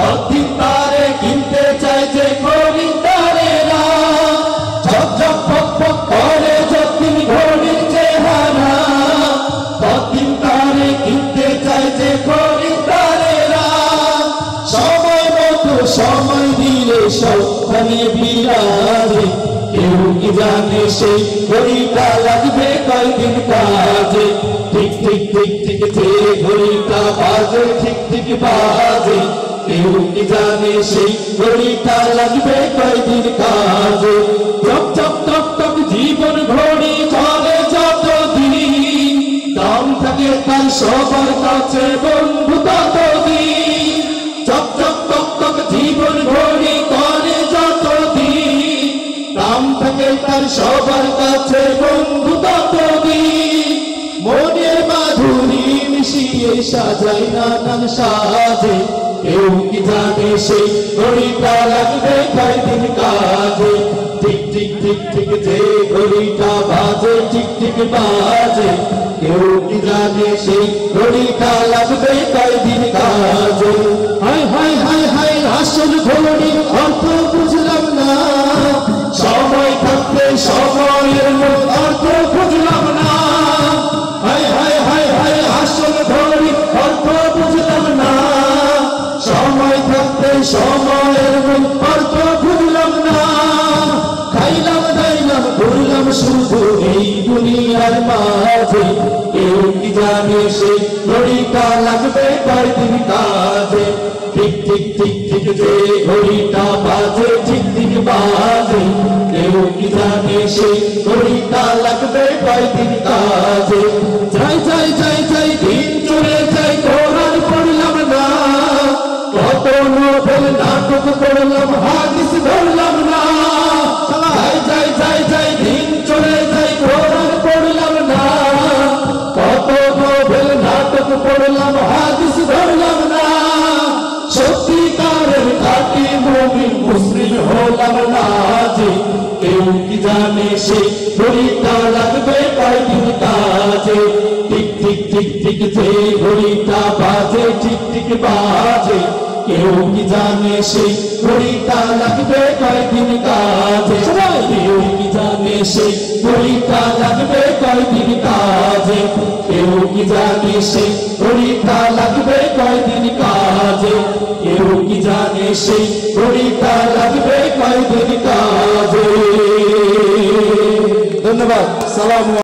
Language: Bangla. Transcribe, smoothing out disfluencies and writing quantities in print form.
ততদিন তারে কিনতে চায় যে খরিদ্দারেরা। ঝকঝক ফকফক করে যতদিন ঘড়ির চেহারা, ততদিন তারে কিনতে চায় যে খরিদ্দারেরা। সময় মতো সময় দিলে সবখানে বিরাজে, কেউ কি জানে সেই ঘড়িটা লাগবে কয়দিন কাজে। ঠিক ঠিক ঠিক ঠিক যে ঘড়িটা বাজে, ঠিক ঠিক বাজে, কেউ কি জানে সেই ঘড়িটা লাগবে কয়দিন কাজে। চক চক টক টক জীবন ঘড়ি চলে যতদিন, দাম থাকে তার সবার কাছে বন্ধু ততদিন। চক চক টক টক জীবন ঘড়ি করে যতদিন, দাম থাকে তার সবার কাছে বন্ধু ততদিন। মনের মাধুরী মিশিয়ে সাজাই নানান সাজে, কেউ কি জানে সেই ঘড়িটা লাগবে কয়দিন কাজে। ঠিক ঠিক ঠিক ঠিক যে ঘড়িটা বাজে, ঠিক ঠিক বাজে, কেউ কি জানে সেই ঘড়িটা লাগবে কয়দিন কাজে। হায় হায় হায় হায় আসল ঘড়ির অর্থ বুঝলাম না, সময় থাকতে সময়ের অর্থ বুঝলাম না। হায় হায় হায় হায় আসল ঘড়ির অর্থ বুঝলাম না, সময় থাকতে সময়ের অর্থ বুঝলাম না। খাইলাম দাইলাম ঘুরলাম শুধু এই দুনিয়ার মাঝে, কেউ কি জানে সেই ঘড়িটা লাগবে কয়দিন কাজে। ঠিক ঠিক ঠিক ঠিক যে ঘড়িটা বাজে, ঠিক ঠিক বাজে, কেউ কি জানে সেই ঘড়িটা লাগবে কয়দিন কাজে। যাই যাই যাই যাই দিন চলে যাই, কোরআন পড়লাম না, কত নোবেল নাটক পড়লাম, হাদিস ধরলাম না। যাই যাই যাই যাই দিন চলে যাই, কোরআন পড়লাম না, কত নোবেল নাটক পড়লাম, হাদিস ধরলাম না। সত্যিকারের খাঁটি মুমিন মুসলিম হলাম না যে, কেউ কি জানে সেই ঘড়িটা লাগবে কয়দিন কাজে। ঠিক ঠিক ঠিক ঠিক যে ঘড়িটা বাজে, ঠিক ঠিক বাজে, কেউ কি জানে সেই ঘড়িটা লাগবে কয়দিন কাজে। কেউ কি জানে সেই ঘড়িটা লাগবে কয়দিন কাজে, কেউ কি জানে সেই ঘড়িটা লাগবে কয়দিন কাজে, কেউ কি জানে সেই ঘড়িটা লাগবে কয়দিন কাজে। ধন্যবাদ। সালাম।